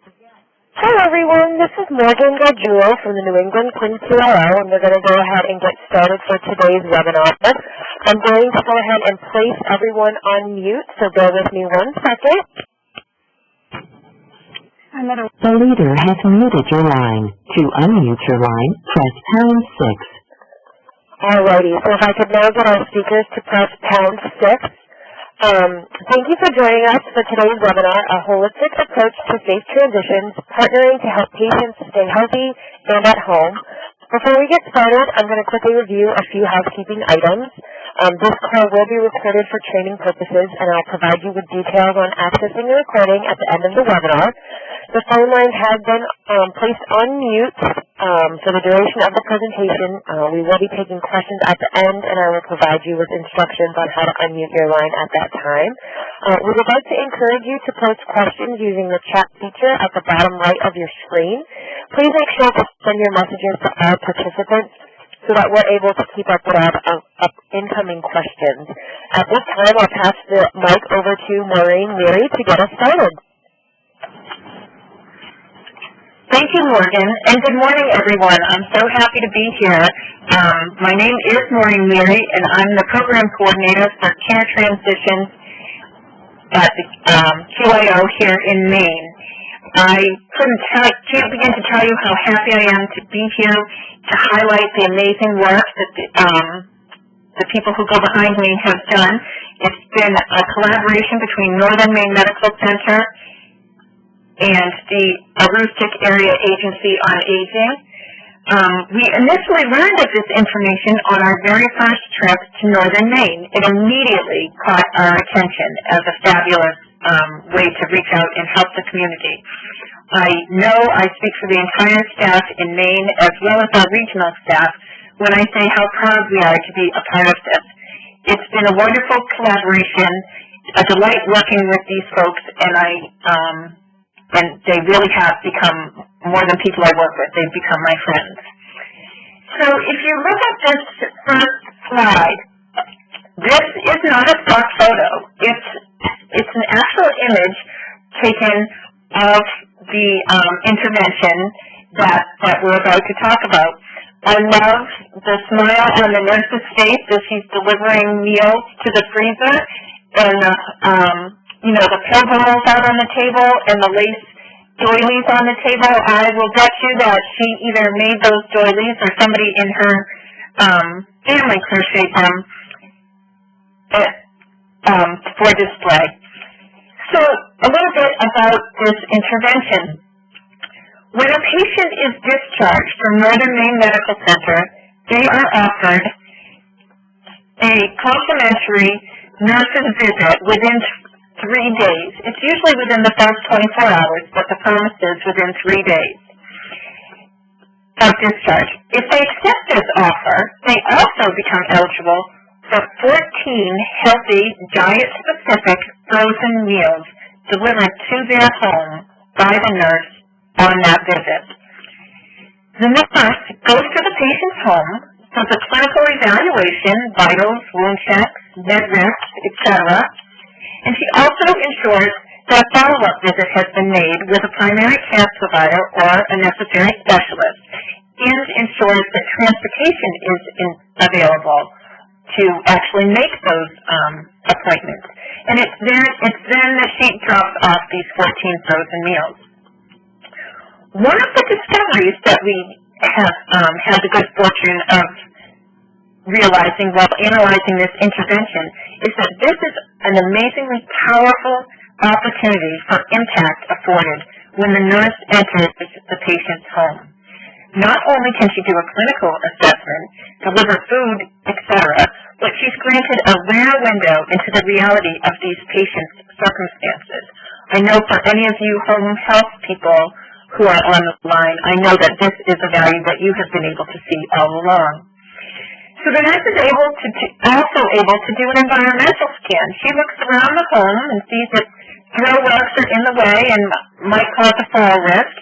Hi everyone, this is Morgan Gargiulo from the New England QIN-QIO, and we're going to go ahead and get started for today's webinar. I'm going to go ahead and place everyone on mute, so bear with me 1 second. The leader has muted your line. To unmute your line, press pound 6. Alrighty, so if I could now get our speakers to press pound 6. Thank you for joining us for today's webinar, A Holistic Approach to Safe Transitions, partnering to help patients stay healthy and at home. Before we get started, I'm going to quickly review a few housekeeping items. This call will be recorded for training purposes, and I'll provide you with details on accessing the recording at the end of the webinar. The phone line has been placed on mute for the duration of the presentation. We will be taking questions at the end, and I will provide you with instructions on how to unmute your line at that time. We would like to encourage you to post questions using the chat feature at the bottom right of your screen. Please make sure to send your messages to all participants so that we're able to keep up with our incoming questions. At this time, I'll pass the mic over to Maureen Leary to get us started. Thank you, Morgan, and good morning, everyone. I'm so happy to be here. My name is Maureen Leary, and I'm the Program Coordinator for Care Transitions at the QIO here in Maine. I can't begin to tell you how happy I am to be here to highlight the amazing work that the people who go behind me have done. It's been a collaboration between Northern Maine Medical Center and the Aroostook Area Agency on Aging. We initially learned of this information on our very first trip to Northern Maine. It immediately caught our attention as a fabulous way to reach out and help the community. I know I speak for the entire staff in Maine as well as our regional staff when I say how proud we are to be a part of this. It's been a wonderful collaboration, a delight working with these folks, and they really have become more than people I work with. They've become my friends. So if you look at this first slide, this is not a stock photo. It's an actual image taken of the intervention that we're about to talk about. I love the smile on the nurse's face as she's delivering meals to the freezer, and the pill bottles out on the table and the lace doilies on the table. I will bet you that she either made those doilies or somebody in her family crocheted them for display. So a little bit about this intervention. When a patient is discharged from Northern Maine Medical Center, they are offered a complimentary nurse's visit within 3 days. It's usually within the first 24 hours, but the promise is within 3 days of discharge. If they accept this offer, they also become eligible for 14 healthy, diet-specific frozen meals delivered to their home by the nurse on that visit. The nurse goes to the patient's home, does a clinical evaluation, vitals, wound checks, med risks, etc., and she also ensures that a follow-up visit has been made with a primary care provider or a necessary specialist, and ensures that transportation is available to actually make those appointments. And it's then that she drops off these 14 frozen meals. One of the discoveries that we have had the good fortune of realizing while analyzing this intervention is that this is an amazingly powerful opportunity for impact afforded when the nurse enters the patient's home. Not only can she do a clinical assessment, deliver food, etc., but she's granted a rare window into the reality of these patients' circumstances. I know for any of you home health people who are on the line, I know that this is a value that you have been able to see all along. So the nurse is also able to do an environmental scan. She looks around the home and sees that throw rugs are in the way and might cause a fall risk.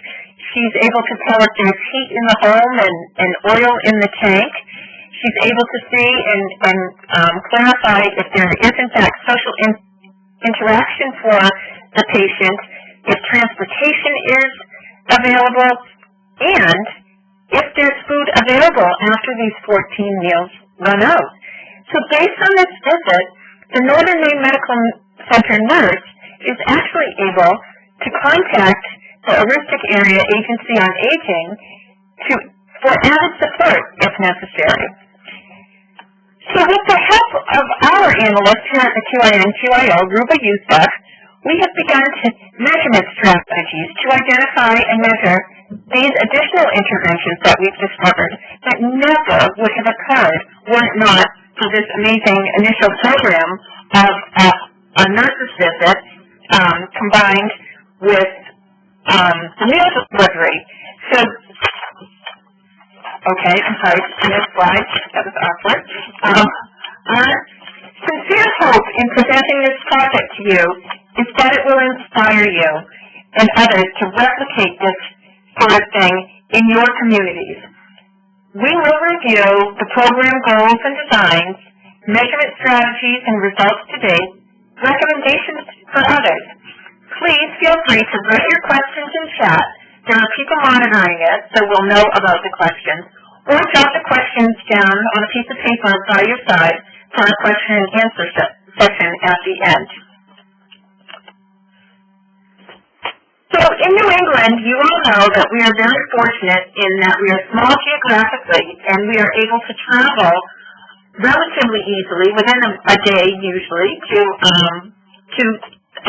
She's able to tell if there's heat in the home and oil in the tank. She's able to see and clarify if there is, in fact, social interaction for the patient if transportation is available, and if there's food available after these 14 meals run out. So based on this visit, the Northern Maine Medical Center nurse is actually able to contact the Aroostook Area Agency on Aging for added support if necessary. So with the help of our analyst here at the QIN-QIO, Ruba Youssef, we have begun measurement strategies to identify and measure these additional interventions that we've discovered that never would have occurred were it not for this amazing initial program of a nurse's visit combined with meal delivery. So, okay, I'm sorry, next slide. That was awkward. Our sincere hope in presenting this project to you is that it will inspire you and others to replicate this sort of thing in your communities. We will review the program goals and designs, measurement strategies and results to date, recommendations for others. Please feel free to write your questions in chat. There are people monitoring it, so we'll know about the questions. Or jot the questions down on a piece of paper by your side for our question and answer session at the end. So in New England, you all know that we are very fortunate in that we are small geographically and we are able to travel relatively easily, within a day usually, to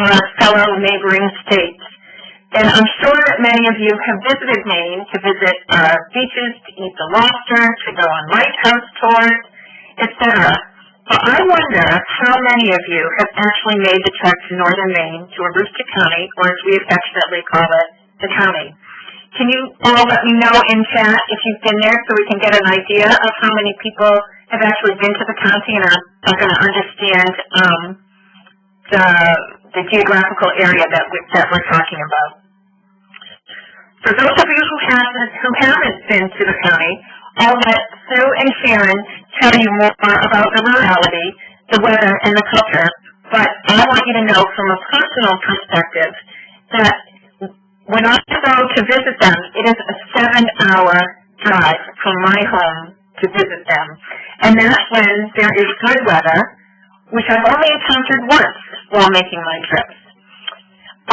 our fellow neighboring states. And I'm sure that many of you have visited Maine to visit our beaches, to eat the lobster, to go on lighthouse tours, etc. But I wonder how many of you have actually made the trek to Northern Maine, to Aroostook County, or as we affectionately call it, the county. Can you all let me know in chat if you've been there so we can get an idea of how many people have actually been to the county and are going to understand the geographical area that we're talking about. For those of you who haven't been to the county, I'll let Sue and Sharon tell you more about the rurality, the weather, and the culture, but I want you to know from a personal perspective that when I go to visit them, it is a 7-hour drive from my home to visit them, and that's when there is good weather, which I've only encountered once while making my trips.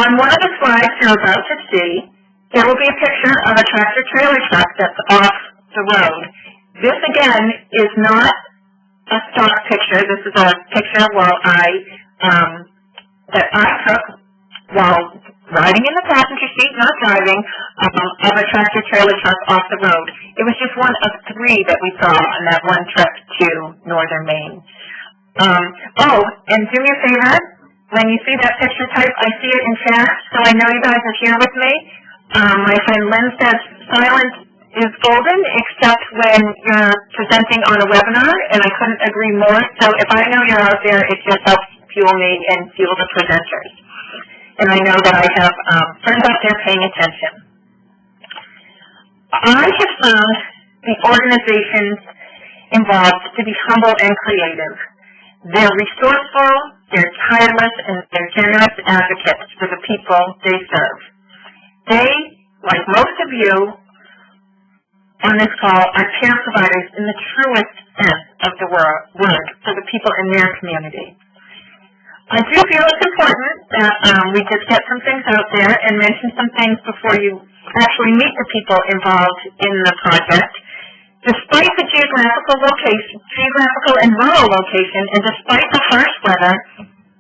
On one of the slides you're about to see, there will be a picture of a tractor-trailer truck that's off the road. This, again, is not a stock picture. This is a picture that I took while riding in the passenger seat, not driving, of a tractor-trailer truck off the road. It was just one of 3 that we saw on that one trip to Northern Maine. And do me a favor, when you see that picture type, I see it in chat, so I know you guys are here with me. My friend Lynn says silence is golden, except when you're presenting on a webinar, and I couldn't agree more. So if I know you're out there, it just helps fuel me and fuel the presenters. And I know that I have friends out there paying attention. I have found the organizations involved to be humble and creative. They're resourceful, they're tireless, and they're generous advocates for the people they serve. They, like most of you on this call, are care providers in the truest sense of the word for the people in their community. I do feel it's important that we just get some things out there and mention some things before you actually meet the people involved in the project. Despite the geographical and rural location, and despite the harsh weather,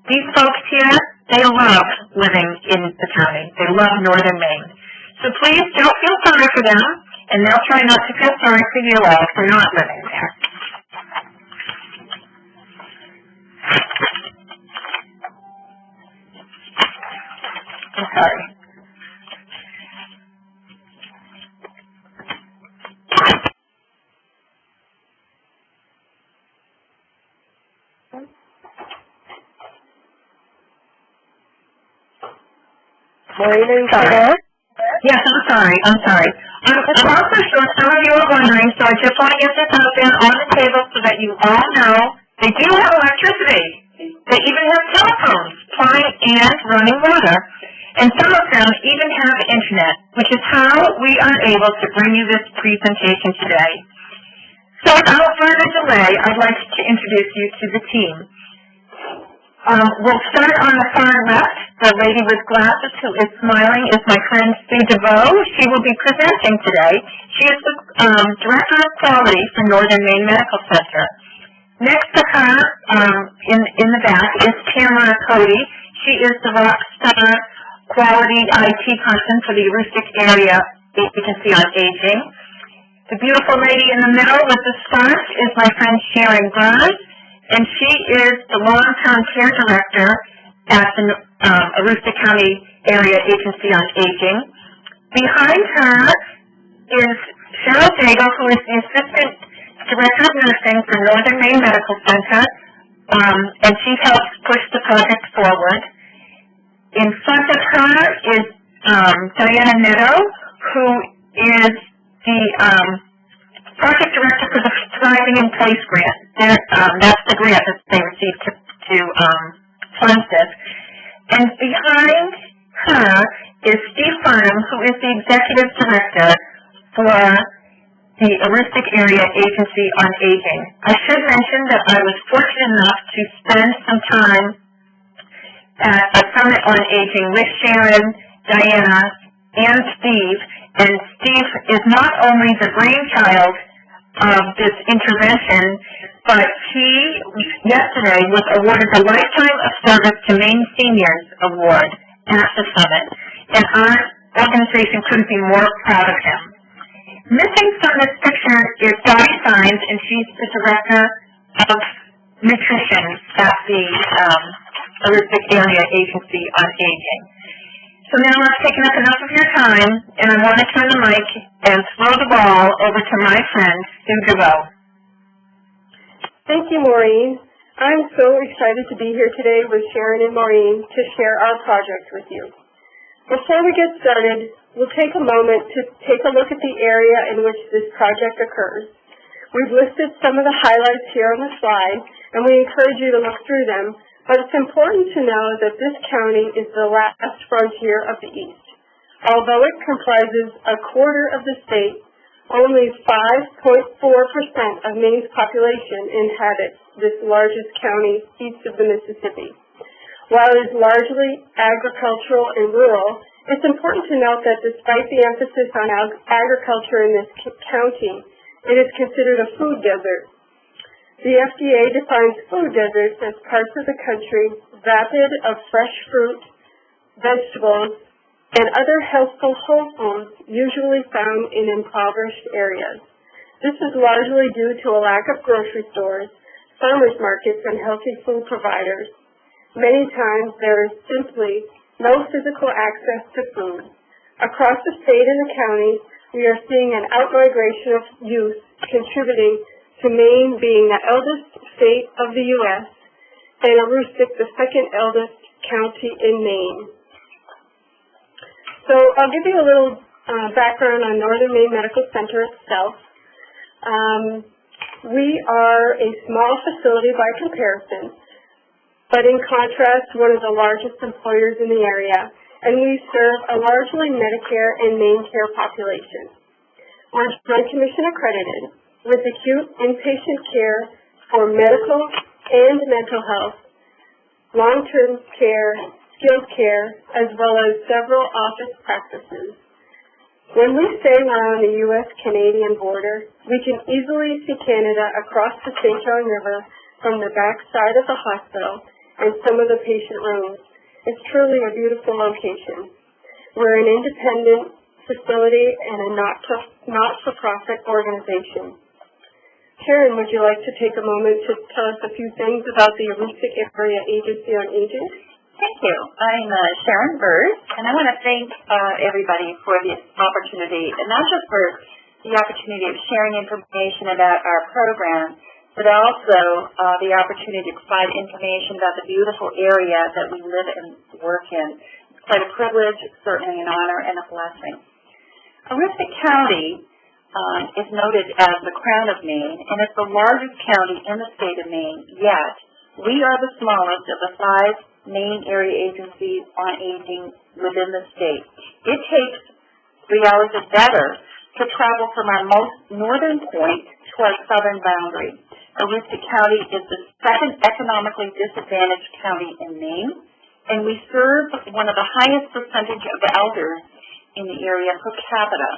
these folks here, they love living in the county. They love Northern Maine. So please don't feel sorry for them, and they'll try not to feel sorry for you all for not living there. I'm sorry. Maureen, are you there? Yes, I'm sorry. I'm also sure some of you are wondering, so I just want to get this out there on the table so that you all know they do have electricity They even have telephones, plumbing, and running water. And some of them even have internet, which is how we are able to bring you this presentation today. So without further delay, I'd like to introduce you to the team. We'll start on the far left. The lady with glasses who is smiling is my friend Devoe. She will be presenting today. She is the Director of Quality for Northern Maine Medical Center. Next to her, in the back, is Sharon. She is the Rockstar Quality IT person for the Aroostook Area Agency on Aging. The beautiful lady in the middle with the scarf is my friend Sharon Berz, and she is the long-term care director at the Aroostook County Area Agency on Aging. Behind her is Sharon, who is the Assistant Director of Nursing for Northern Maine Medical Center, and she helps push the project forward. In front of her is Diana, who is the project director for the Thriving in Place grant. That's the grant that they received to fund this. And behind her is Steve Farnham, who is the executive director for the Aroostook Area Agency on Aging. I should mention that I was fortunate enough to spend some time at a summit on aging with Sharon, Diana, and Steve. And Steve is not only the brainchild of this intervention, but he yesterday was awarded the Lifetime of Service to Maine Seniors Award at the summit. And our organization couldn't be more proud of him. Missing from this picture is Dottie Signs, and she's the Director of Nutrition at the Aroostook Area Agency on Aging. So now I've taken up enough of your time, and I want to turn the mic and throw the ball over to my friend, Devoe. Thank you, Maureen. I'm so excited to be here today with Sharon and Maureen to share our project with you. Before we get started, we'll take a moment to take a look at the area in which this project occurs. We've listed some of the highlights here on the slide, and we encourage you to look through them, but it's important to know that this county is the last frontier of the East. Although it comprises a quarter of the state, only 5.4% of Maine's population inhabits this largest county east of the Mississippi. While it is largely agricultural and rural, it's important to note that despite the emphasis on agriculture in this county, it is considered a food desert. The FDA defines food deserts as parts of the country vapid of fresh fruit, vegetables, and other healthful whole foods usually found in impoverished areas. This is largely due to a lack of grocery stores, farmers markets, and healthy food providers. Many times there is simply no physical access to food. Across the state and the county, we are seeing an outmigration of youth contributing to Maine being the eldest state of the U.S. and Aroostook the second eldest county in Maine. So I'll give you a little background on Northern Maine Medical Center itself. We are a small facility by comparison, but in contrast, one of the largest employers in the area, and we serve a largely Medicare and Maine care population. We're Joint Commission accredited with acute inpatient care for medical and mental health, long-term care, skilled care, as well as several office practices. When we say we're on the U.S.-Canadian border, we can easily see Canada across the St. John River from the back side of the hospital and some of the patient rooms. It's truly a beautiful location. We're an independent facility and a not-for-profit organization. Sharon, would you like to take a moment to tell us a few things about the Aroostook Area Agency on Aging? Thank you. I'm Sharon Berz, and I want to thank everybody for this opportunity, and not just for the opportunity of sharing information about our program, but also the opportunity to provide information about the beautiful area that we live and work in. It's quite a privilege, certainly an honor, and a blessing. Aroostook County is noted as the crown of Maine, and it's the largest county in the state of Maine, yet We are the smallest of the 5 main area agencies on aging within the state. It takes 3 hours or better to travel from our most northern point to our southern boundary. Aroostook County is the 2nd economically disadvantaged county in Maine, and we serve one of the highest percentage of elders in the area per capita.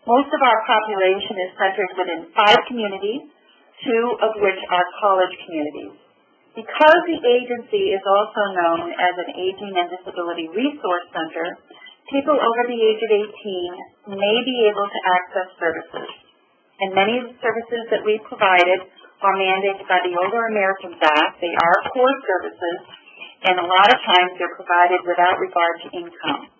Most of our population is centered within 5 communities, 2 of which are college communities. Because the agency is also known as an Aging and Disability Resource Center, people over the age of 18 may be able to access services. And many of the services that we provided are mandated by the Older Americans Act. They are core services, and a lot of times they're provided without regard to income.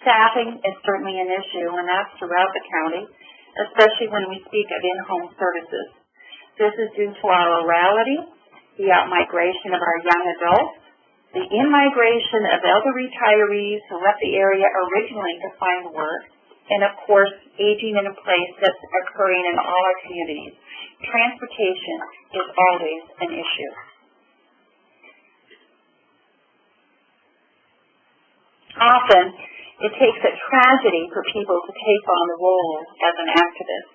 Staffing is certainly an issue, and that's throughout the county, especially when we speak of in-home services. This is due to our rurality, the out-migration of our young adults, the in-migration of elder retirees who left the area originally to find work, and of course, aging in a place that's occurring in all our communities. Transportation is always an issue. Often, it takes a tragedy for people to take on the role as an activist,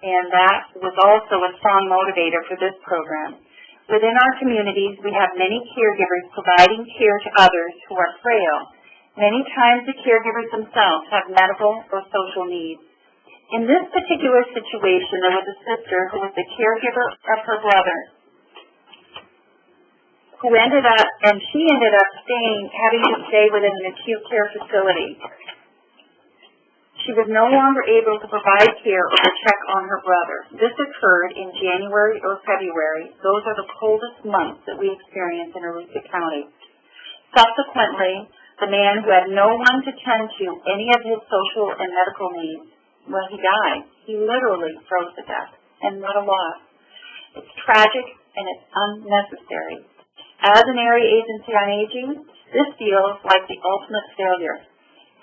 and that was also a strong motivator for this program. Within our communities, we have many caregivers providing care to others who are frail. Many times the caregivers themselves have medical or social needs. In this particular situation, there was a sister who was the caregiver of her brother, she ended up having to stay within an acute care facility. She was no longer able to provide care or to check on her brother. This occurred in January or February. Those are the coldest months that we experience in Aroostook County. Subsequently, the man who had no one to tend to any of his social and medical needs, well, he died. He literally froze to death. And what a loss. It's tragic and it's unnecessary. As an area agency on aging, this feels like the ultimate failure.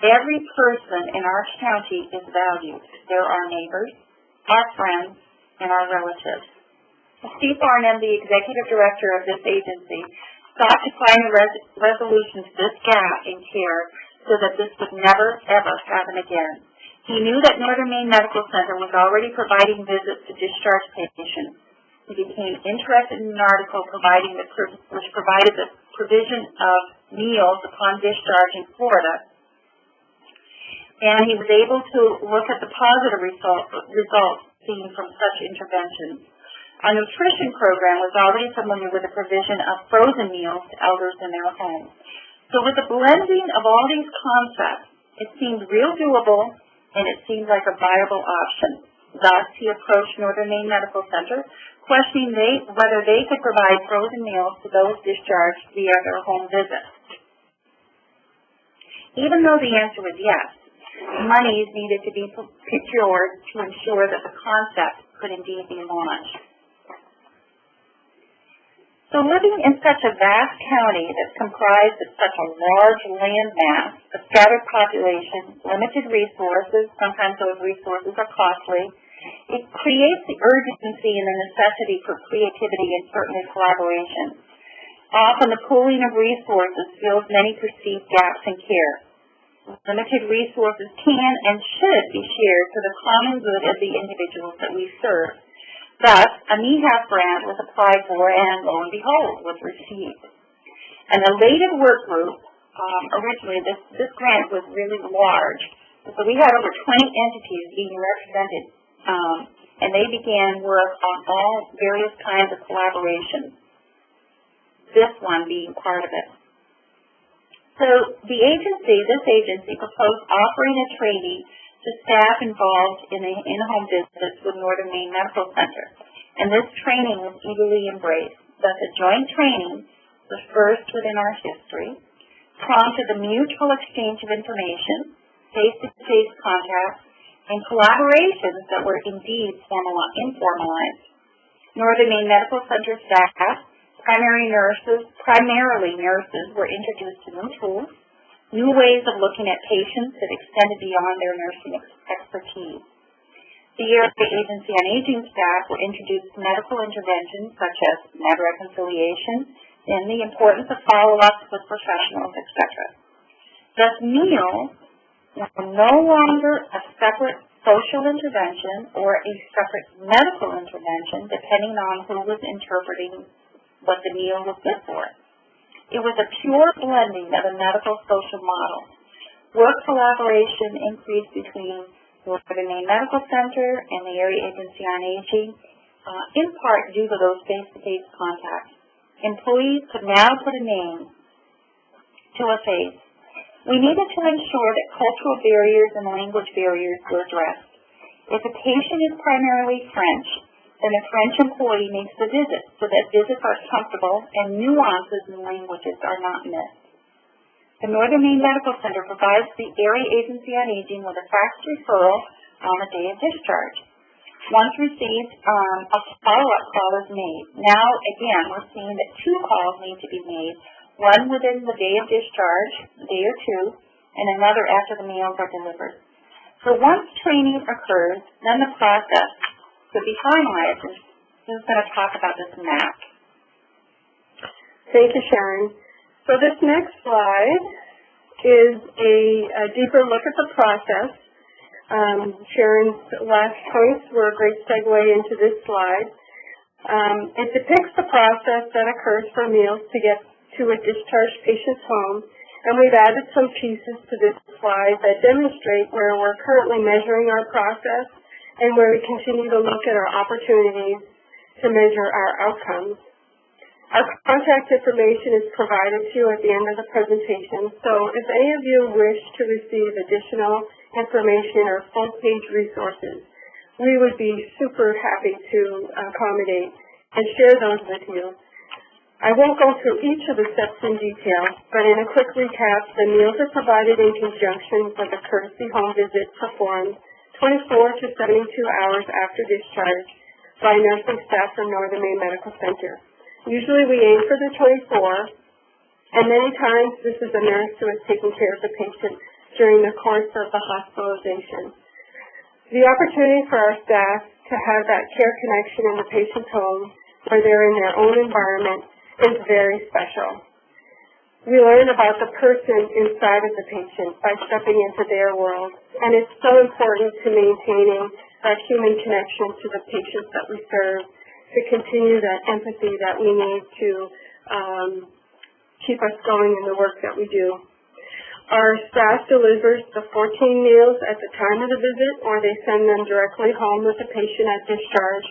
Every person in our county is valued. They're our neighbors, our friends, and our relatives. Steve Barnum, the executive director of this agency, sought to find a resolution to this gap in care so that this would never, ever happen again. He knew that Northern Maine Medical Center was already providing visits to discharged patients. He became interested in an article which provided the provision of meals upon discharge in Florida, and he was able to look at the positive results seen from such interventions. Our nutrition program was already familiar with the provision of frozen meals to elders in their homes. So with the blending of all these concepts, it seemed real doable and it seemed like a viable option. Thus, he approached Northern Maine Medical Center, questioning whether they could provide frozen meals to those discharged via their home visits. Even though the answer was yes, monies needed to be procured to ensure that the concept could indeed be launched. So living in such a vast county that's comprised of such a large land mass, a scattered population, limited resources, sometimes those resources are costly, it creates the urgency and the necessity for creativity and certainly collaboration. Often the pooling of resources fills many perceived gaps in care. Limited resources can and should be shared for the common good of the individuals that we serve. Thus, a NEHAP grant was applied for and, lo and behold, was received. An elated work group, originally this grant was really large, so we had over 20 entities being represented, and they began work on all various kinds of collaboration, this one being part of it. So this agency proposed offering a training to staff involved in the in-home visits with Northern Maine Medical Center. And this training was eagerly embraced. Thus, a joint training, the first within our history, prompted the mutual exchange of information, face-to-face contacts, and collaborations that were indeed informalized. Northern Maine Medical Center staff, primarily nurses, were introduced to new tools, new ways of looking at patients that extended beyond their nursing expertise. The Area Agency on Aging staff will introduce medical interventions such as med reconciliation and the importance of follow-ups with professionals, etc. Thus, meals were no longer a separate social intervention or a separate medical intervention, depending on who was interpreting what the meal was good for. It was a pure blending of a medical social model. Work collaboration increased between Northern Maine Medical Center and the Area Agency on Aging, in part due to those face-to-face contacts. Employees could now put a name to a face. We needed to ensure that cultural barriers and language barriers were addressed. If a patient is primarily French, then a French employee makes the visit so that visits are comfortable and nuances in languages are not missed. The Northern Maine Medical Center provides the Area Agency on Aging with a fax referral on the day of discharge. Once received, a follow-up call is made. Now, again, we're seeing that 2 calls need to be made, one within the day of discharge, a day or 2, and another after the meals are delivered. So once training occurs, then the process could be finalized. And who's going to talk about this map? Thank you, Sharon. So this next slide is a deeper look at the process. Sharon's last points were a great segue into this slide. It depicts the process that occurs for meals to get to a discharged patient's home, and we've added some pieces to this slide that demonstrate where we're currently measuring our process and where we continue to look at our opportunities to measure our outcomes. Our contact information is provided to you at the end of the presentation, so if any of you wish to receive additional information or full-page resources, we would be super happy to accommodate and share those with you. I won't go through each of the steps in detail, but in a quick recap, the meals are provided in conjunction with a courtesy home visit performed 24 to 72 hours after discharge by nursing staff from Northern Maine Medical Center. Usually we aim for the 24, and many times this is a nurse who is taking care of the patient during the course of the hospitalization. The opportunity for our staff to have that care connection in the patient's home where they're in their own environment is very special. We learn about the person inside of the patient by stepping into their world, and it's so important to maintaining that human connection to the patients that we serve to continue that empathy that we need to keep us going in the work that we do. Our staff delivers the 14 meals at the time of the visit, or they send them directly home with the patient at discharge,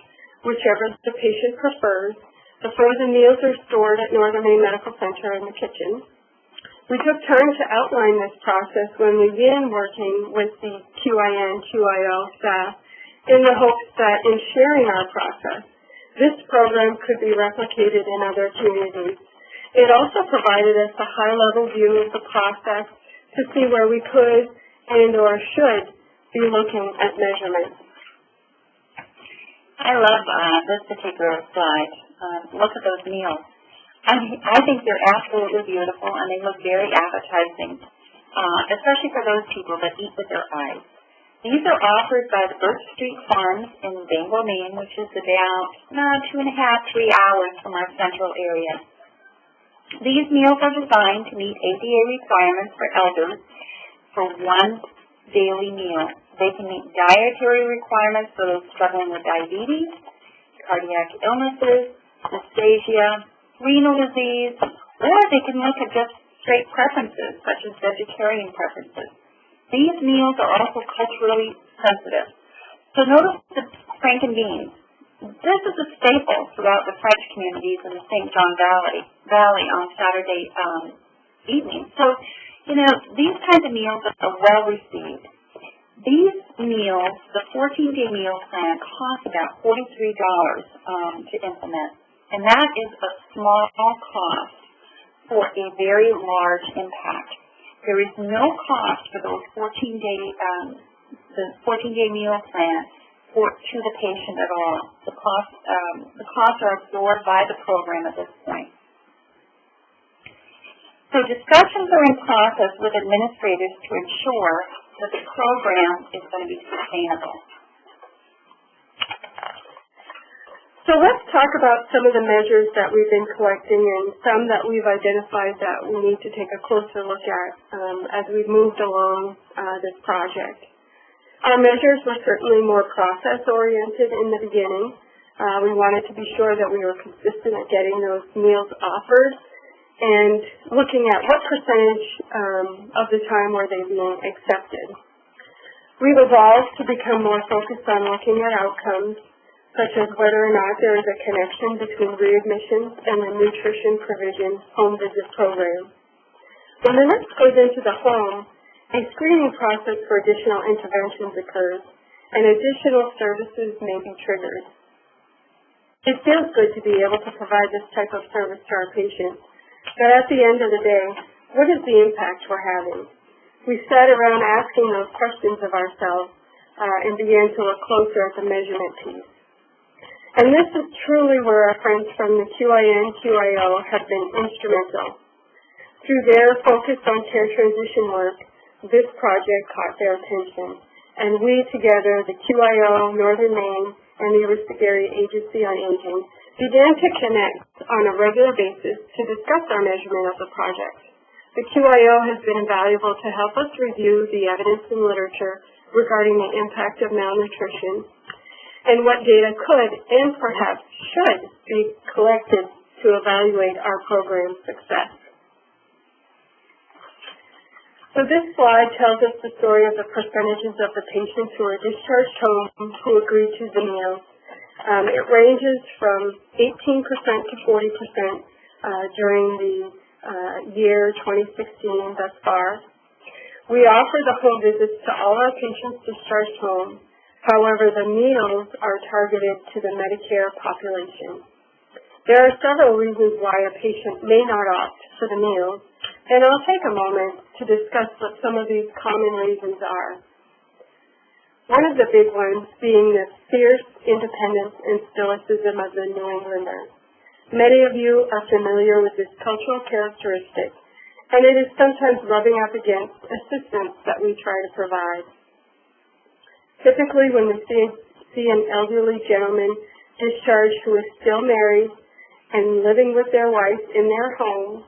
whichever the patient prefers. The frozen meals are stored at Northern Maine Medical Center in the kitchen. We took time to outline this process when we began working with the QIN-QIO staff in the hopes that in sharing our process, this program could be replicated in other communities. It also provided us a high-level view of the process to see where we could and or should be looking at measurements. I love this particular slide. Look at those meals. I think they're absolutely beautiful, and they look very appetizing, especially for those people that eat with their eyes. These are offered by the Berz Street Farms in Devoe, Maine, which is about 2.5 to 3 hours from our central area. These meals are designed to meet ADA requirements for elders for one daily meal. They can meet dietary requirements for those struggling with diabetes, cardiac illnesses, dysphagia, renal disease, or they can look at just straight preferences, such as vegetarian preferences. These meals are also culturally sensitive. So notice the franken beans. This is a staple throughout the French communities in the St. John Valley on Saturday evening. So, these kinds of meals are well received. These meals, the 14-day meal plan, costs about $43 to implement. And that is a small cost for a very large impact. There is no cost for those 14-day meal plan to the patient at all. The costs are absorbed by the program at this point. So discussions are in process with administrators to ensure that the program is going to be sustainable. So let's talk about some of the measures that we've been collecting and some that we've identified that we need to take a closer look at as we've moved along this project. Our measures were certainly more process-oriented in the beginning. We wanted to be sure that we were consistent at getting those meals offered and looking at what percentage of the time were they being accepted. We've evolved to become more focused on looking at outcomes, such as whether or not there is a connection between readmissions and the nutrition provision home visit program. When the nurse goes into the home, a screening process for additional interventions occurs, and additional services may be triggered. It feels good to be able to provide this type of service to our patients, but at the end of the day, what is the impact we're having? We sat around asking those questions of ourselves and began to look closer at the measurement piece. And this is truly where our friends from the QIN-QIO have been instrumental. Through their focus on care transition work, this project caught their attention, and we together, the QIO, Northern Maine, and the Aroostook Area Agency on Aging, began to connect on a regular basis to discuss our measurement of the project. The QIO has been invaluable to help us review the evidence and literature regarding the impact of malnutrition and what data could and perhaps should be collected to evaluate our program's success. So this slide tells us the story of the percentages of the patients who are discharged home who agreed to the meals. It ranges from 18% to 40% during the year 2016 thus far. We offer the home visits to all our patients discharged home. However, the meals are targeted to the Medicare population. There are several reasons why a patient may not opt for the meals, and I'll take a moment to discuss what some of these common reasons are. One of the big ones being the fierce independence and stoicism of the New Englander. Many of you are familiar with this cultural characteristic, and it is sometimes rubbing up against assistance that we try to provide. Typically, when we see an elderly gentleman discharged who is still married and living with their wife in their home,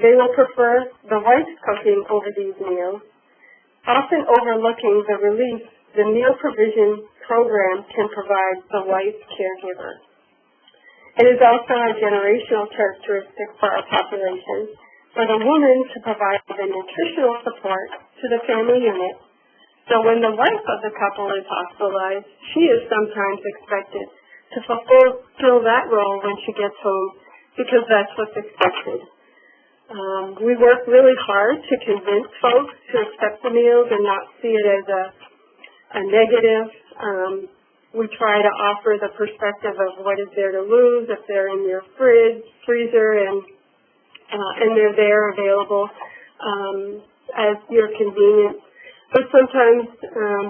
they will prefer the wife's cooking over these meals, often overlooking the relief the meal provision program can provide the wife's caregiver. It is also a generational characteristic for our population for the woman to provide the nutritional support to the family unit. So when the wife of the couple is hospitalized, she is sometimes expected to fulfill that role when she gets home because that's what's expected. We work really hard to convince folks to accept the meals and not see it as a negative. We try to offer the perspective of what is there to lose if they're in your freezer, and they're there available as your convenience. But sometimes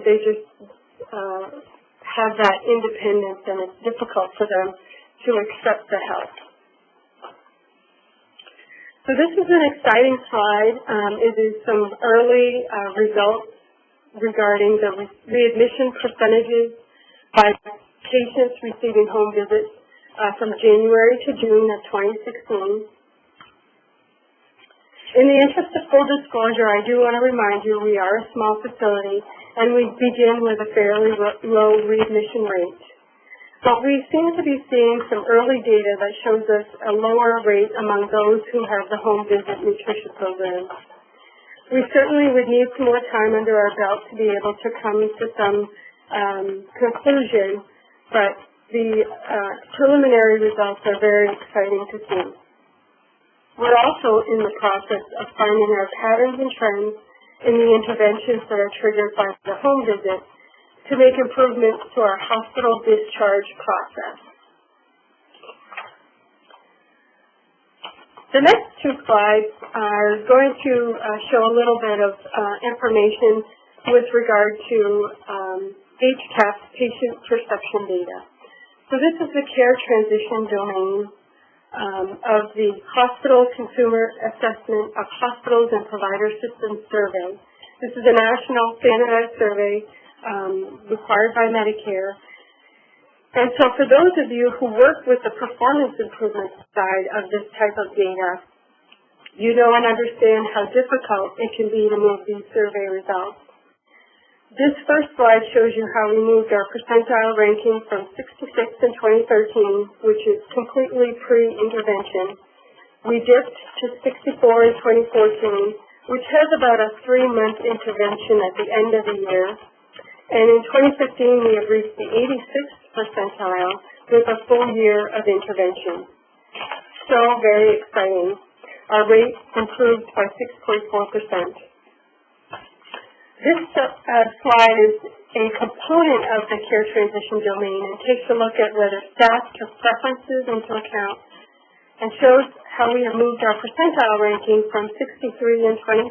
they just have that independence, and it's difficult for them to accept the help. So this is an exciting slide. It is some early results regarding the readmission percentages by patients receiving home visits from January to June of 2016. In the interest of full disclosure, I do want to remind you we are a small facility and we begin with a fairly low readmission rate. But we seem to be seeing some early data that shows us a lower rate among those who have the home visit nutrition program. We certainly would need some more time under our belt to be able to come to some conclusion, but the preliminary results are very exciting to see. We're also in the process of finding our patterns and trends in the interventions that are triggered by the home visit to make improvements to our hospital discharge process. The next two slides are going to show a little bit of information with regard to HCAP patient perception data. So this is the care transition domain of the Hospital Consumer Assessment of Hospitals and Provider Systems Survey. This is a national standardized survey required by Medicare. And so for those of you who work with the performance improvement side of this type of data, you know and understand how difficult it can be to move these survey results. This first slide shows you how we moved our percentile ranking from 66 in 2013, which is completely pre-intervention. We dipped to 64 in 2014, which has about a 3-month intervention at the end of the year. And in 2015, we have reached the 86th percentile with a full year of intervention. So very exciting. Our rate improved by 6.4%. This slide is a component of the care transition domain and takes a look at whether staff took preferences into account and shows how we have moved our percentile ranking from 63 in 2013,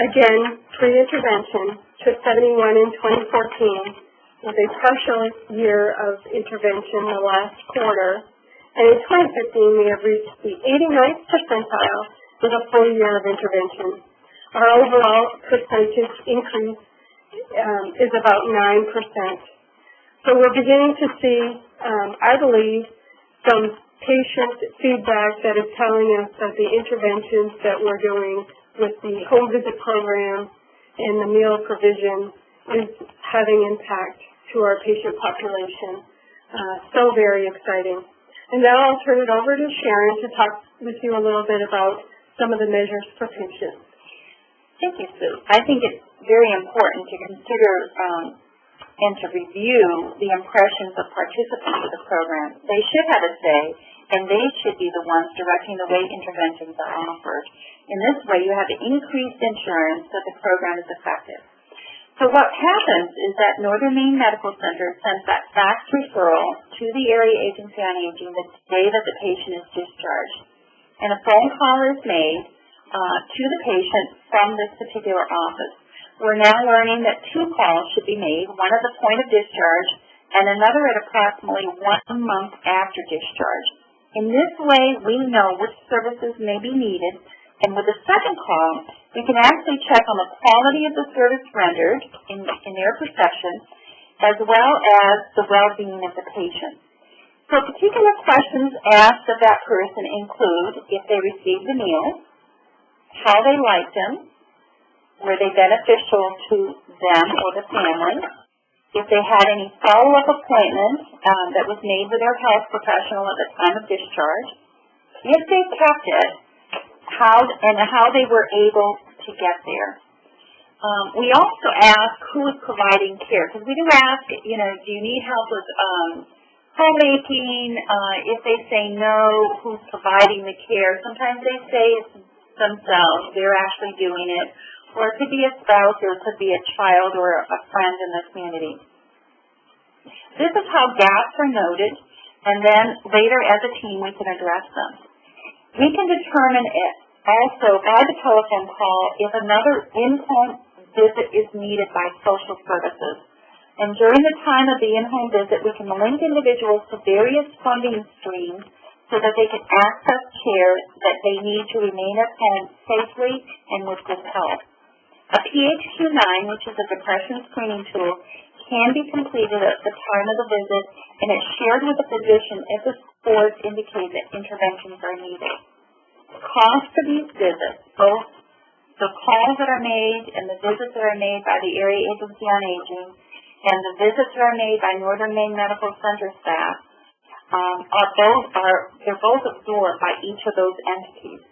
again, pre-intervention, to 71 in 2014, with a partial year of intervention the last quarter. And in 2015, we have reached the 89th percentile with a full year of intervention. Our overall percentage increase is about 9%. So we're beginning to see, I believe, some patient feedback that is telling us that the interventions that we're doing with the home visit program and the meal provision is having impact to our patient population. So very exciting. And now I'll turn it over to Sharon to talk with you a little bit about some of the measures for patients. Thank you, Sue. I think it's very important to consider and to review the impressions of participants of the program. They should have a say, and they should be the ones directing the way interventions are offered. In this way, you have increased assurance that the program is effective. So what happens is that Northern Maine Medical Center sends that fax referral to the Area Agency on Aging the day that the patient is discharged. And a phone call is made to the patient from this particular office. We're now learning that 2 calls should be made, one at the point of discharge and another at approximately 1 month after discharge. In this way, we know which services may be needed, and with the second call, we can actually check on the quality of the service rendered in their perception, as well as the well-being of the patient. So particular questions asked of that person include if they received the meal, how they liked them, were they beneficial to them or the family, if they had any follow-up appointment that was made with their health professional at the time of discharge, if they kept it, how they were able to get there. We also ask who is providing care, because we do ask, do you need help with homemaking? If they say no, who's providing the care? Sometimes they say it's themselves, they're actually doing it, or it could be a spouse, or it could be a child or a friend in the community. This is how gaps are noted, and then later as a team we can address them. We can determine it also by the telephone call if another in-home visit is needed by social services. And during the time of the in-home visit, we can link individuals to various funding streams so that they can access care that they need to remain at home safely and with good health. A CPHQ-9, which is a depression screening tool, can be completed at the time of the visit and is shared with the physician if the scores indicate that interventions are needed. Cost for these visits, both the calls that are made and the visits that are made by the Area Agency on Aging and the visits that are made by Northern Maine Medical Center staff, they're both absorbed by each of those entities.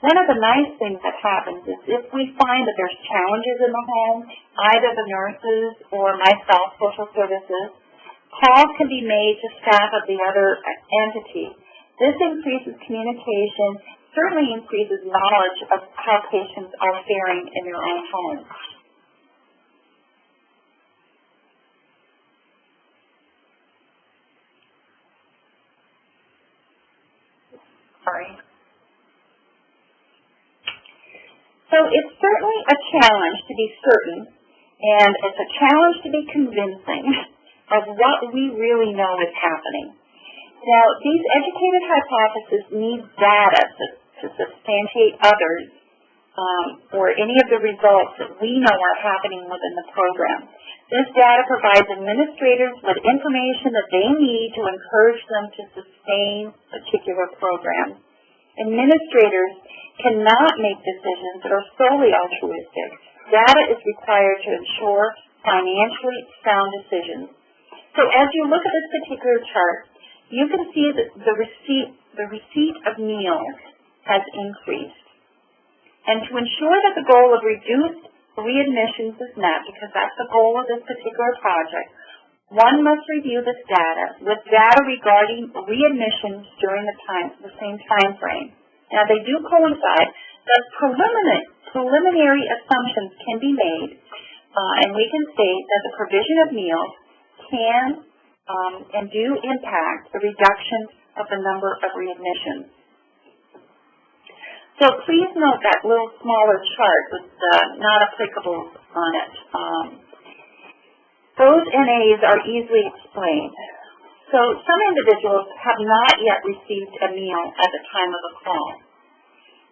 One of the nice things that happens is if we find that there's challenges in the home, either the nurses or myself, social services, calls can be made to staff of the other entity. This increases communication, certainly increases knowledge of how patients are faring in their own homes. Sorry. So it's certainly a challenge to be certain, and it's a challenge to be convincing of what we really know is happening. Now, these educated hypotheses need data to substantiate others or any of the results that we know are happening within the program. This data provides administrators with information that they need to encourage them to sustain particular programs. Administrators cannot make decisions that are solely altruistic. Data is required to ensure financially sound decisions. So as you look at this particular chart, you can see that the receipt of meals has increased. And to ensure that the goal of reduced readmissions is met, because that's the goal of this particular project, one must review this data with data regarding readmissions during the same time frame. Now, they do coincide, but preliminary assumptions can be made, and we can state that the provision of meals can and do impact the reduction of the number of readmissions. So please note that little smaller chart with not applicable on it. Those NAs are easily explained. So some individuals have not yet received a meal at the time of the call.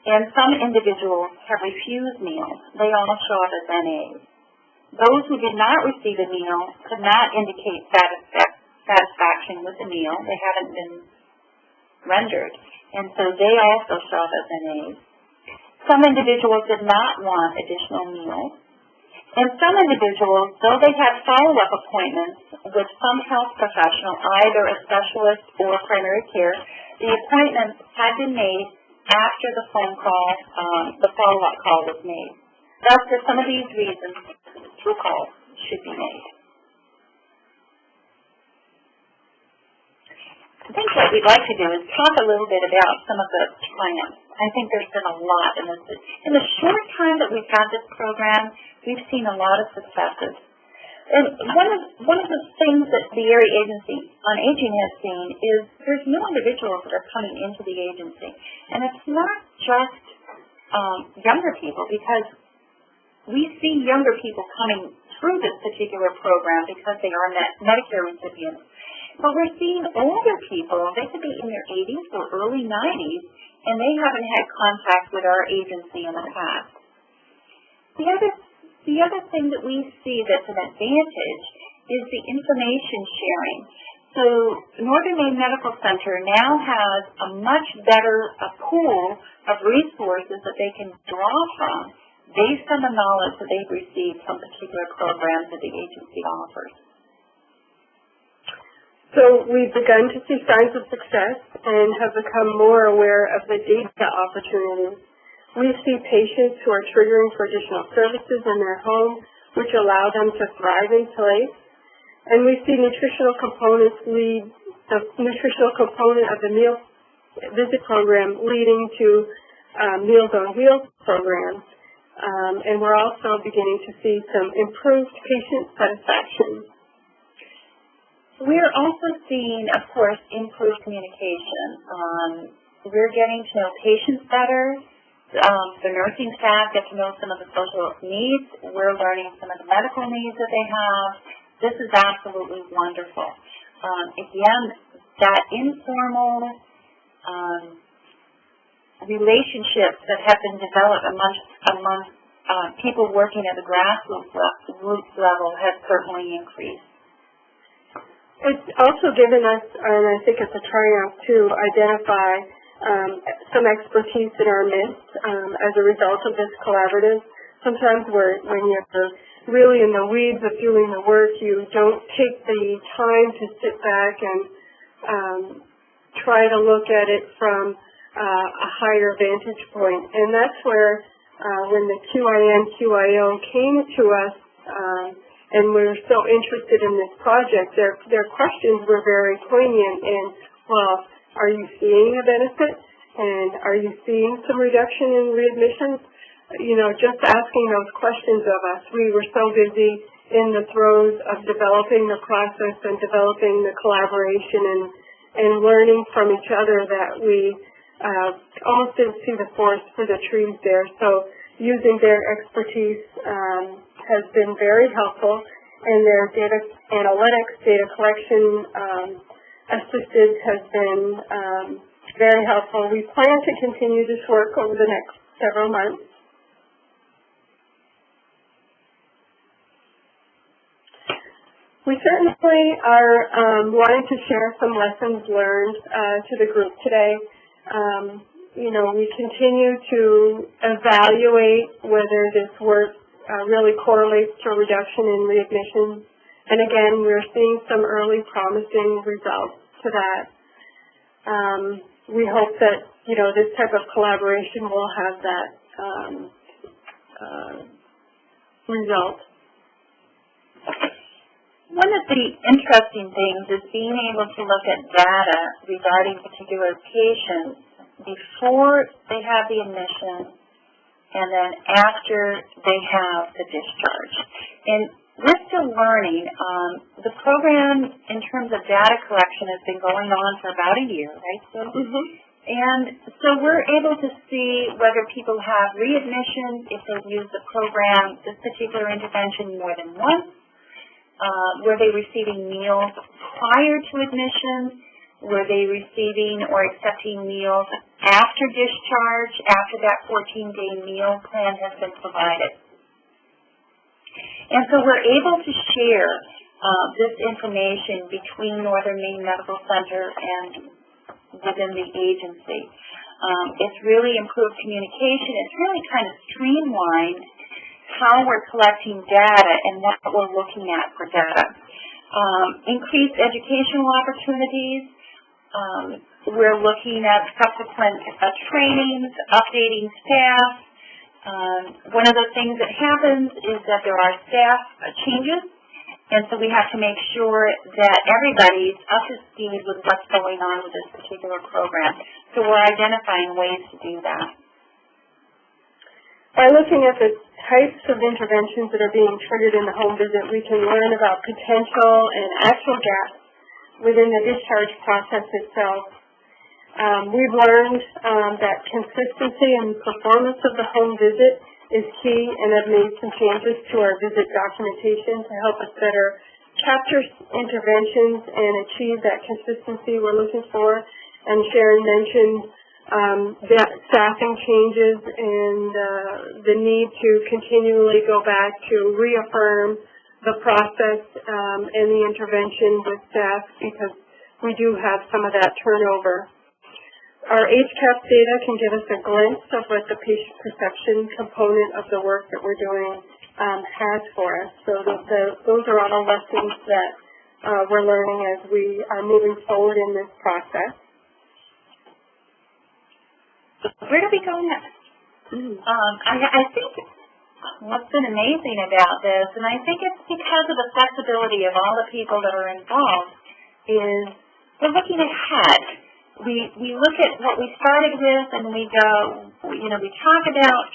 And some individuals have refused meals. They all show up as NAs. Those who did not receive a meal could not indicate satisfaction with the meal. They haven't been rendered. And so they also show up as NAs. Some individuals did not want additional meals. And some individuals, though they had follow-up appointments with some health professional, either a specialist or primary care, the appointments had been made after the phone call, the follow-up call was made. Thus, for some of these reasons, through calls should be made. I think what we'd like to do is talk a little bit about some of the triumphs. I think there's been a lot in this. In the short time that we've had this program, we've seen a lot of successes. And one of the things that the Area Agency on Aging has seen is there's new individuals that are coming into the agency. And it's not just younger people, because we see younger people coming through this particular program because they are Medicare recipients. But we're seeing older people, they could be in their 80s or early 90s, and they haven't had contact with our agency in the past. The other thing that we see that's an advantage is the information sharing. So Northern Maine Medical Center now has a much better pool of resources that they can draw from based on the knowledge that they've received from particular programs that the agency offers. So we've begun to see signs of success and have become more aware of the data opportunities. We see patients who are triggering for additional services in their home, which allow them to thrive in place. And we see nutritional components the nutritional component of the meal visit program leading to Meals on Wheels programs. And we're also beginning to see some improved patient satisfaction. We're also seeing, of course, improved communication. We're getting to know patients better. The nursing staff get to know some of the social needs. We're learning some of the medical needs that they have. This is absolutely wonderful. Again, that informal relationships that have been developed among people working at the grassroots level has certainly increased. It's also given us, and I think it's a triumph, to identify some expertise in our midst as a result of this collaborative. Sometimes when you're really in the weeds of doing the work, you don't take the time to sit back and try to look at it from a higher vantage point. And that's where when the QIN-QIO came to us, and we were so interested in this project, their questions were very poignant in, well, are you seeing a benefit? And are you seeing some reduction in readmissions? You know, just asking those questions of us. We were so busy in the throes of developing the process and developing the collaboration and learning from each other that we almost didn't see the forest for the trees there. So using their expertise has been very helpful, and their data analytics, data collection assisted has been very helpful. We plan to continue this work over the next several months. We certainly are wanting to share some lessons learned to the group today. We continue to evaluate whether this work really correlates to a reduction in readmissions. And again, we're seeing some early promising results to that. We hope that, this type of collaboration will have that result. One of the interesting things is being able to look at data regarding particular patients before they have the admission and then after they have the discharge. And we're still learning. The program in terms of data collection has been going on for about a year, right, Sue? Mm-hmm. And so we're able to see whether people have readmissions, if they've used the program, this particular intervention more than once. Were they receiving meals prior to admission? Were they receiving or accepting meals after discharge, after that 14-day meal plan has been provided? And so we're able to share this information between Northern Maine Medical Center and within the agency. It's really improved communication. It's really kind of streamlined how we're collecting data and what we're looking at for data. Increased educational opportunities. We're looking at subsequent trainings, updating staff. One of the things that happens is that there are staff changes, and so we have to make sure that everybody's up to speed with what's going on with this particular program. So we're identifying ways to do that. By looking at the types of interventions that are being triggered in the home visit, we can learn about potential and actual gaps within the discharge process itself. We've learned that consistency and performance of the home visit is key, and have made some changes to our visit documentation to help us better capture interventions and achieve that consistency we're looking for. And Sharon mentioned that staffing changes and the need to continually go back to reaffirm the process and the intervention with staff, because we do have some of that turnover. Our HCAP data can give us a glimpse of what the patient perception component of the work that we're doing has for us. So those are all the lessons that we're learning as we are moving forward in this process. Where do we go next? I think what's been amazing about this, and I think it's because of the flexibility of all the people that are involved, is we're looking ahead. We look at what we started with, and we go, we talk about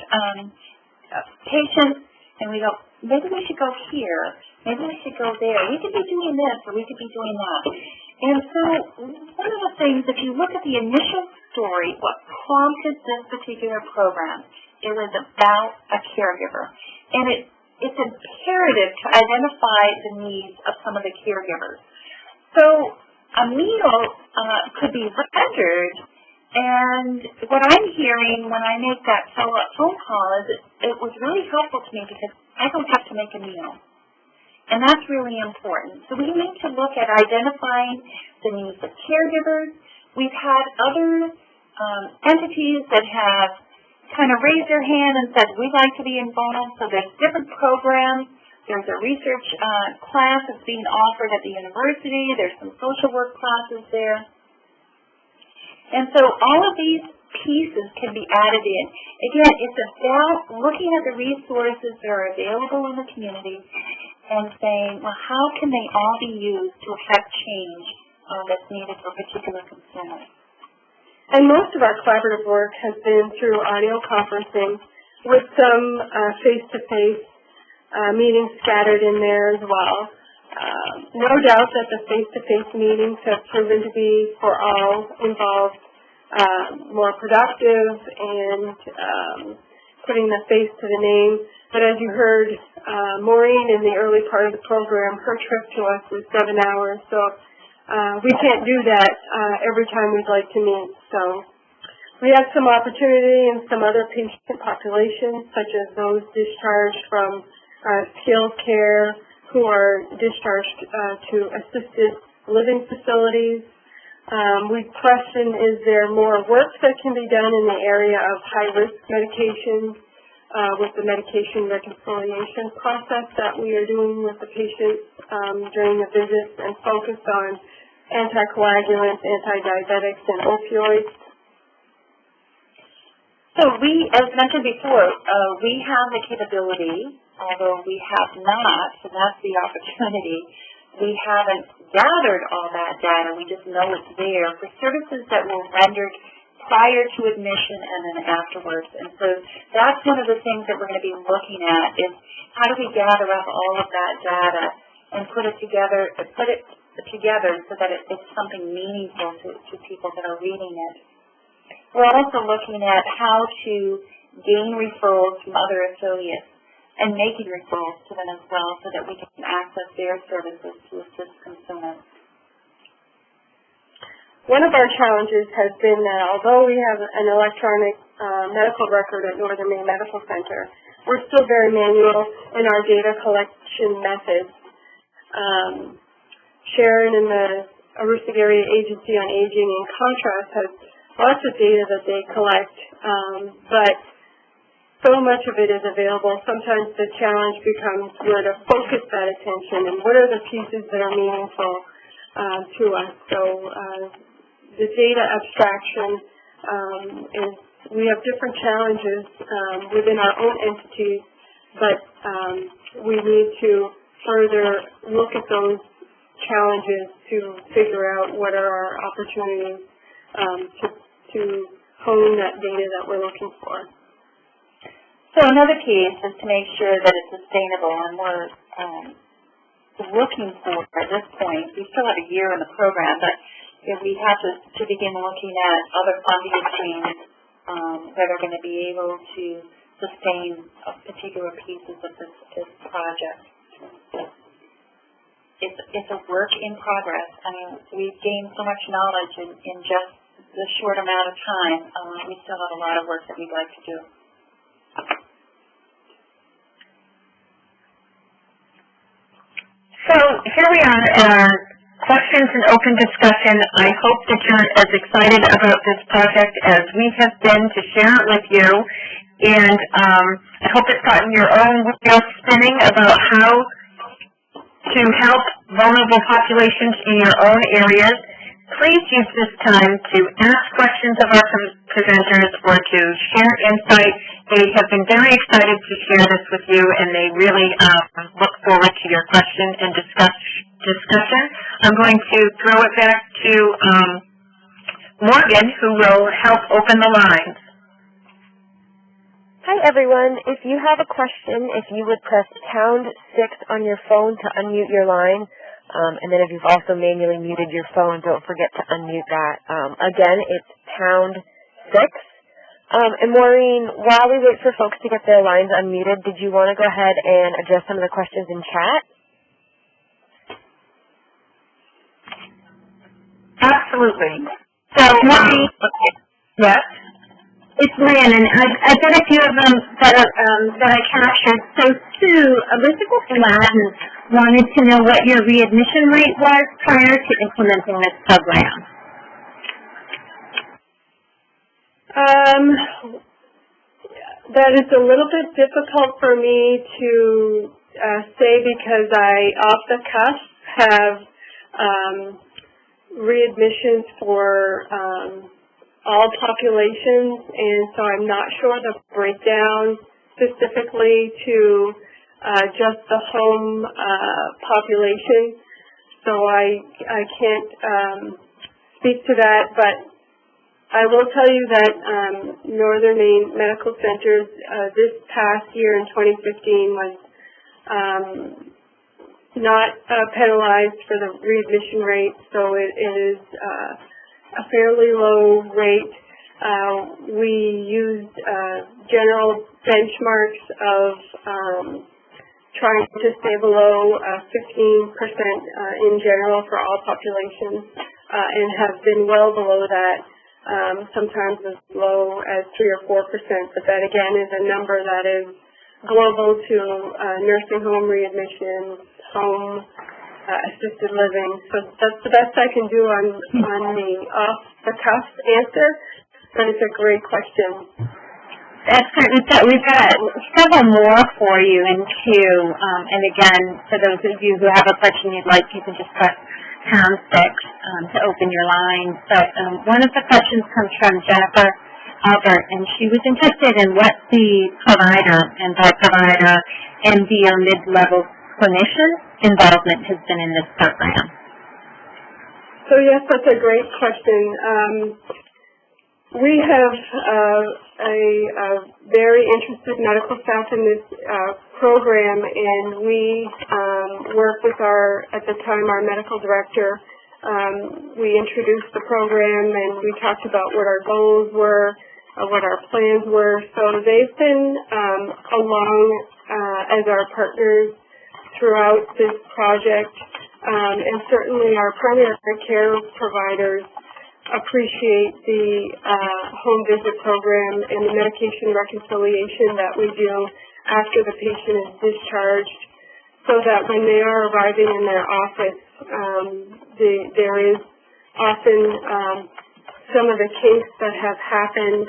patients, and we go, maybe we should go here, maybe we should go there. We could be doing this, or we could be doing that. And so one of the things, if you look at the initial story, what prompted this particular program, it was about a caregiver. And it's imperative to identify the needs of some of the caregivers. So a meal could be rendered, and what I'm hearing when I make that follow-up phone call is it was really helpful to me because I don't have to make a meal. And that's really important. So we need to look at identifying the needs of caregivers. We've had other entities that have kind of raised their hand and said, we'd like to be involved. So there's different programs. There's a research class that's being offered at the university. There's some social work classes there. And so all of these pieces can be added in. Again, it's about looking at the resources that are available in the community and saying, well, how can they all be used to affect change that's needed for particular concerns? And most of our collaborative work has been through audio conferencing with some face-to-face meetings scattered in there as well. No doubt that the face-to-face meetings have proven to be, for all involved, more productive and putting the face to the name. But as you heard, Maureen in the early part of the program, her trip to us was 7 hours, so we can't do that every time we'd like to meet. So we have some opportunity in some other patient populations, such as those discharged from skilled care, who are discharged to assisted living facilities. We question, is there more work that can be done in the area of high-risk medications with the medication reconciliation process that we are doing with the patients during the visits, and focus on anticoagulants, anti-diabetics, and opioids. So we, as mentioned before, we have the capability, although we have not, so that's the opportunity. We haven't gathered all that data. We just know it's there for services that were rendered prior to admission and then afterwards. And so that's one of the things that we're going to be looking at is how do we gather up all of that data and put it together so that it's something meaningful to people that are reading it. We're also looking at how to gain referrals from other affiliates and making referrals to them as well so that we can access their services to assist consumers. One of our challenges has been that although we have an electronic medical record at Northern Maine Medical Center, we're still very manual in our data collection methods. Sharon and the Aroostook Area Agency on Aging, in contrast, has lots of data that they collect, but so much of it is available. Sometimes the challenge becomes where to focus that attention and what are the pieces that are meaningful to us. So the data abstraction is, we have different challenges within our own entities, but we need to further look at those challenges to figure out what are our opportunities to hone that data that we're looking for. So another piece is to make sure that it's sustainable, and we're looking for, at this point, we still have a year in the program, but we have to begin looking at other funding streams that are going to be able to sustain particular pieces of this project. It's a work in progress. I mean, we've gained so much knowledge in just the short amount of time. We still have a lot of work that we'd like to do. So here we are at our questions and open discussion. I hope that you're as excited about this project as we have been to share it with you. And I hope it's gotten your own wheels spinning about how to help vulnerable populations in your own areas. Please use this time to ask questions of our presenters or to share insight. They have been very excited to share this with you, and they really look forward to your question and discussion. I'm going to throw it back to Morgan, who will help open the lines. Hi, everyone. If you have a question, if you would press #6 on your phone to unmute your line, and then if you've also manually muted your phone, don't forget to unmute that. Again, it's #6. And Maureen, while we wait for folks to get their lines unmuted, did you want to go ahead and address some of the questions in chat? Absolutely. So, Maureen, yes? It's Lynn, and I've got a few of them that I captured. So, Sue, Elizabeth Gladden wanted to know what your readmission rate was prior to implementing this program. That is a little bit difficult for me to say because I, off the cuff, have readmissions for all populations, and so I'm not sure the breakdown specifically to just the home population. So I can't speak to that, but I will tell you that Northern Maine Medical Center this past year in 2015 was not penalized for the readmission rate, so it is a fairly low rate. We used general benchmarks of trying to stay below 15% in general for all populations and have been well below that, sometimes as low as 3 or 4%, but that again is a number that is global to nursing home readmissions, home assisted living. So that's the best I can do on the off-the-cuff answer, but it's a great question. That's great. We've got several more for you in queue. And again, for those of you who have a question you'd like, you can just press #6 to open your line. But one of the questions comes from Jennifer Albert, and she was interested in what the provider, and by provider, MD or mid-level clinician involvement has been in this program. So yes, that's a great question. We have a very interested medical staff in this program, and we work with at the time, our medical director. We introduced the program, and we talked about what our goals were, what our plans were. So they've been along as our partners throughout this project, and certainly our primary care providers appreciate the home visit program and the medication reconciliation that we do after the patient is discharged, so that when they are arriving in their office, there is often some of the kinks that have happened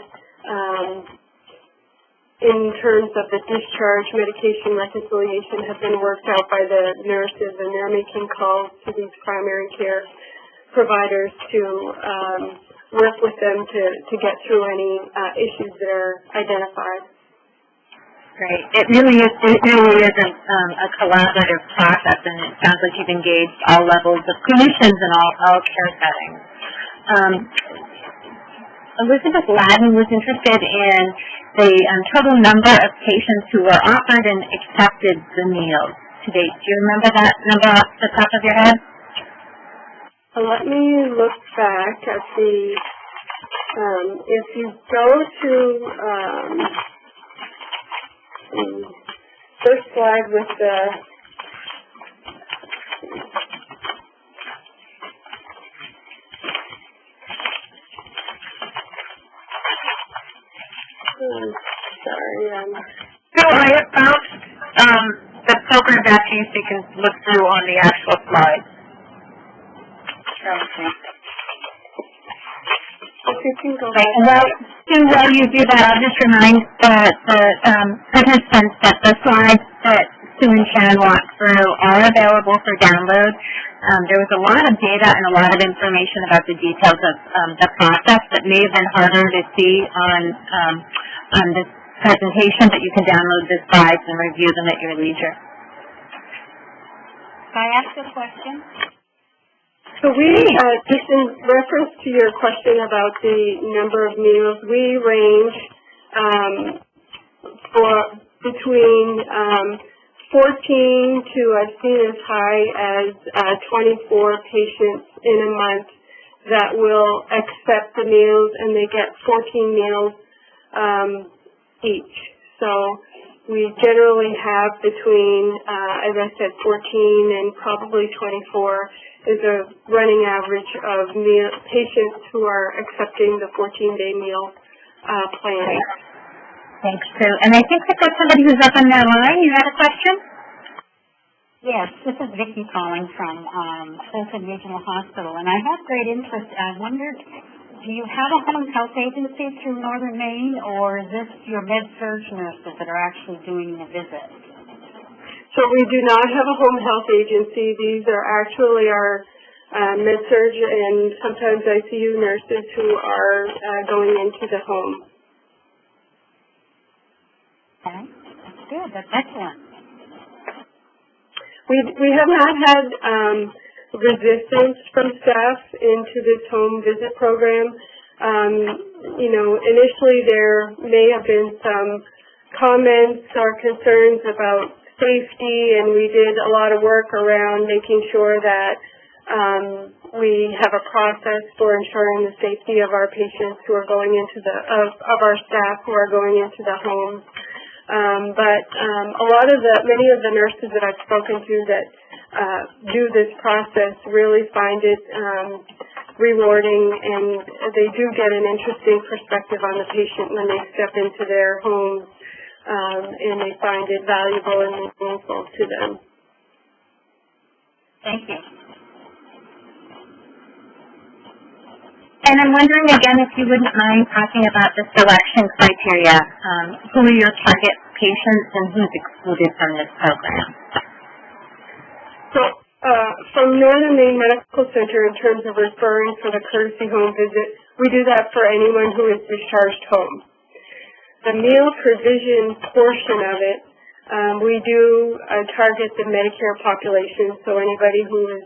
in terms of the discharge medication reconciliation have been worked out by the nurses, and they're making calls to these primary care providers to work with them to get through any issues that are identified. Great. It really is a collaborative process, and it sounds like you've engaged all levels of clinicians in all care settings. Elizabeth Ladden was interested in the total number of patients who were offered and accepted the meals to date. Do you remember that number off the top of your head? Let me look back at the, if you go to first slide with the, So I have found the program documents you can look through on the actual slide. While you do that, I'll just remind the participants that the slides that Sue and Sharon walked through are available for download. There was a lot of data and a lot of information about the details of the process that may have been harder to see on this presentation, but you can download the slides and review them at your leisure. Can I ask a question? So we, just in reference to your question about the number of meals, we range for between 14 to I've seen as high as 24 patients in a month that will accept the meals, and they get 14 meals each. So we generally have between, as I said, 14 and probably 24 is a running average of patients who are accepting the 14-day meal plan. Thanks, Sue. And I think we've got somebody who's up on that line. You had a question? Yes, this is Vicki calling from Fulton Regional Hospital, and I have great interest. I wondered, do you have a home health agency through Northern Maine, or is this your med-surg nurses that are actually doing the visit? So we do not have a home health agency. These are actually our med-surg and sometimes ICU nurses who are going into the home. Okay, that's good. That's excellent. We have not had resistance from staff into this home visit program. Initially there may have been some comments or concerns about safety, and we did a lot of work around making sure that we have a process for ensuring the safety of our patients who are going into of our staff who are going into the homes. But many of the nurses that I've spoken to that do this process really find it rewarding, and they do get an interesting perspective on the patient when they step into their homes, and they find it valuable and meaningful to them. Thank you. And I'm wondering again if you wouldn't mind talking about the selection criteria. Who are your target patients and who's excluded from this program? So, from Northern Maine Medical Center, in terms of referring for the courtesy home visit, we do that for anyone who is discharged home. The meal provision portion of it, we do target the Medicare population, so anybody who is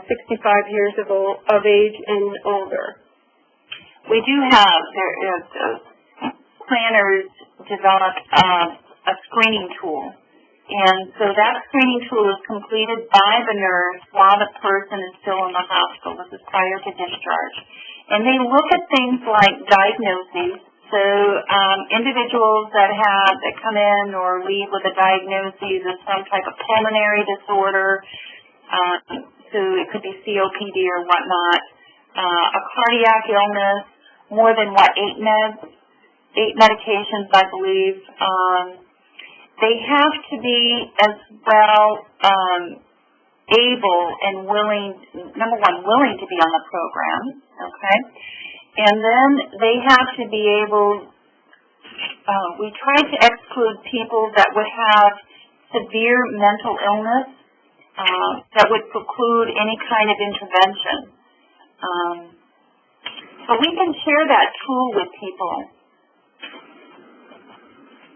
65 years of age and older. We do have, planners develop a screening tool. And so that screening tool is completed by the nurse while the person is still in the hospital. This is prior to discharge. And they look at things like diagnoses. So individuals that come in or leave with a diagnosis of some type of pulmonary disorder, so it could be COPD or whatnot, a cardiac illness, more than 8 medications, I believe. They have to be as well able and willing, number one, willing to be on the program, okay? And then they have to be able, we try to exclude people that would have severe mental illness that would preclude any kind of intervention. But we can share that tool with people.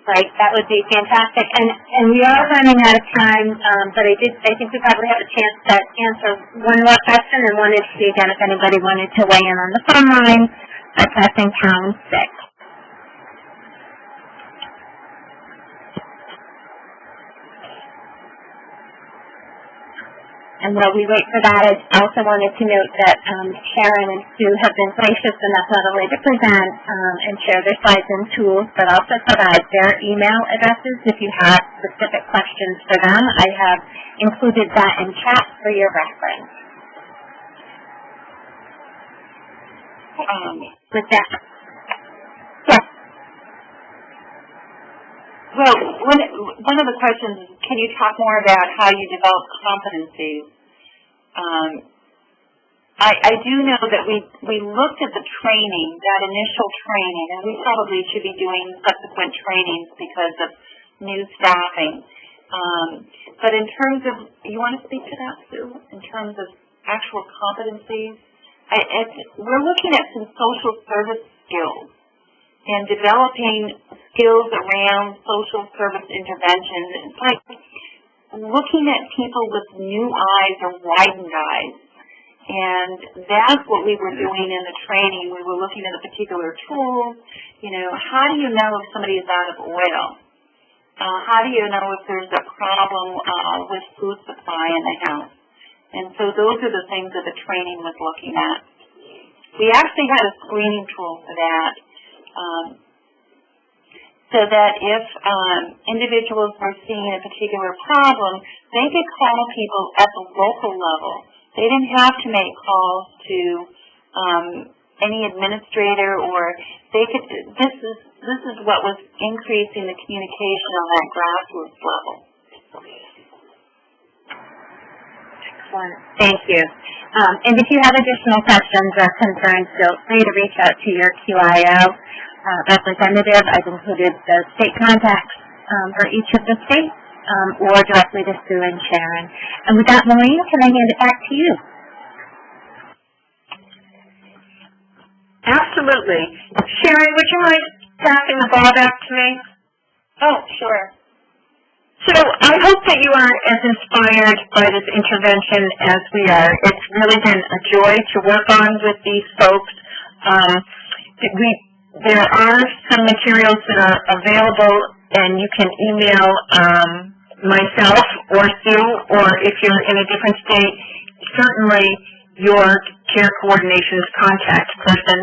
Right, that would be fantastic. And we are running out of time, but I think we probably have a chance to answer one more question and wanted to see again if anybody wanted to weigh in on the phone line by pressing pound 6. And while we wait for that, I also wanted to note that Sharon and Sue have been gracious enough not only to present and share their slides and tools, but also provide their email addresses if you have specific questions for them. I have included that in chat for your reference. With that, yes. Well, one of the questions is, can you talk more about how you develop competencies? I do know that we looked at the training, that initial training, and we probably should be doing subsequent trainings because of new staffing. But in terms of, you want to speak to that, Sue? In terms of actual competencies? We're looking at some social service skills and developing skills around social service intervention. It's like looking at people with new eyes or widened eyes. And that's what we were doing in the training. We were looking at a particular tool. You know, how do you know if somebody is out of oil? How do you know if there's a problem with food supply in the house? And so those are the things that the training was looking at. We actually had a screening tool for that. So that if individuals were seeing a particular problem, they could call people at the local level. They didn't have to make calls to any administrator, or they could. This is what was increasing the communication on that grassroots level. Excellent. Thank you. And if you have additional questions or concerns, feel free to reach out to your QIO representative. I've included the state contacts for each of the states, or directly to Sue and Sharon. And with that, Maureen, can I hand it back to you? Absolutely. Sharon, would you mind passing the ball back to me? Oh, sure. So I hope that you are as inspired by this intervention as we are. It's really been a joy to work on with these folks. There are some materials that are available, and you can email myself or Sue, or if you're in a different state, certainly your care coordination's contact person.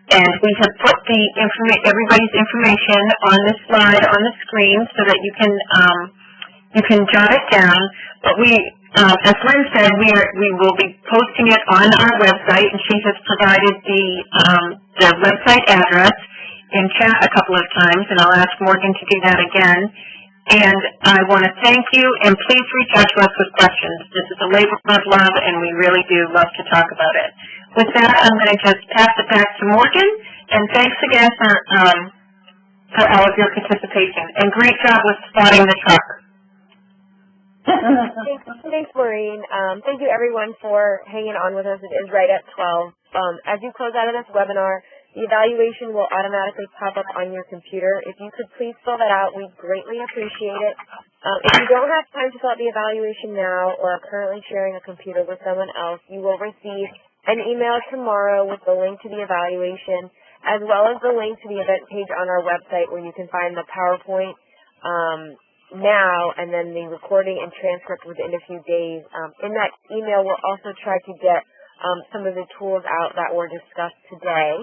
And we have put everybody's information on this slide on the screen so that you can jot it down. But we, as Lynn said, we will be posting it on our website, and she has provided the website address in chat a couple of times, and I'll ask Morgan to do that again. And I want to thank you, and please reach out to us with questions. This is a labor of love, and we really do love to talk about it. With that, I'm going to just pass it back to Morgan, and thanks again for all of your participation. And great job with spotting the truck. Thanks, Maureen. Thank you, everyone, for hanging on with us. It is right at 12. As you close out of this webinar, the evaluation will automatically pop up on your computer. If you could please fill that out, we'd greatly appreciate it. If you don't have time to fill out the evaluation now or are currently sharing a computer with someone else, you will receive an email tomorrow with the link to the evaluation, as well as the link to the event page on our website where you can find the PowerPoint now and then the recording and transcript within a few days. In that email, we'll also try to get some of the tools out that were discussed today.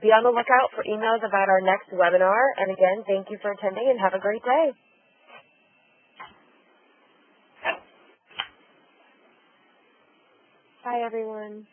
Be on the lookout for emails about our next webinar. And again, thank you for attending and have a great day. Bye, everyone.